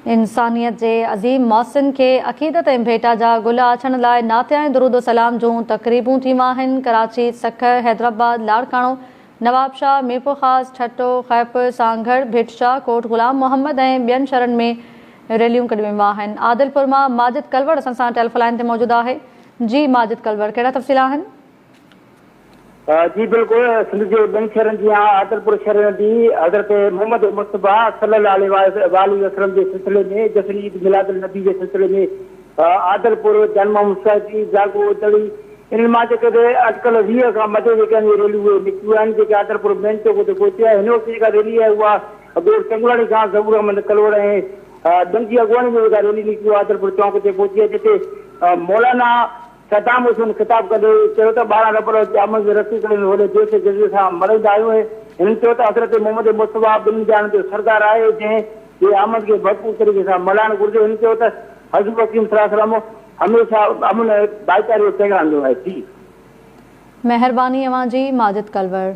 इंसानियत के अज़ीम मौसिन के अक़ीदत ऐं भेटा जा गुल अछण लाइ नातिया ऐं दुरूद सलाम जूं तक़रीबूं थी आहिनि। कराची, सखर, हैदराबाद, लाड़काणो, नवाबशाह, मीरपुर ख़ास, ठट्टो, खैपुर, सांघर, भिटशाह, कोट गुलाम मोहम्मद ऐं ॿियनि शहरनि में रैलियूं कढियूं वेयूं आहिनि। आदिलपुर मां माजिद कलवड़ असां सां टेलीफोन लाइन ते मौजूदु आहे। जी माजिद कलवड़, कहिड़ा तफ़सील आहिनि? जी बिल्कुल, सिंध के ॿिनि शहरनि जी आदिलपुर शहर जी हज़रत मोहम्मद मुस्तफ़ा सल्लल्लाहु अलैहि वसल्लम के सिलसिले में जश्न ईद मिलादुल नबी के सिलसिले में आदिलपुर जन्म मुसाइदी जागो तड़ी इन मां अॼुकल्ह 20 खां मथे जेके रैलियूं निकितियूं आहिनि, जेके आदिलपुर मेन चौक ते पहुची आहे। हिन वक़्तु जेका रैली आहे उहा चंगुलाणी खां ज़बूर अहमद कलवड़ ऐं ॿियनि जी अॻुवाणी में जेका रैली निकिती आहे आदिलपुर चौक ते पहुची आहे, जिते मौलाना सदाम हुसैन ख़िताब कंदे चयो त 12 रबड़ जामन रसी करे होॾे देश जज़्बे सां मल्हाईंदा आहियूं। हिन चयो त हज़रत मोहम्मद मुस्तफ़ा ॿिनि जान जो सरदार आहे जंहिं आमद खे भरपूर तरीक़े सां मल्हाइणु घुरिजे। हिन चयो त हज़रत हकीम सल्लल्लाहु हमेशह अमन भाईचारे जो पैगाम ॾिनो आहे। जी महिरबानी अवां जी माजिद कलवड़।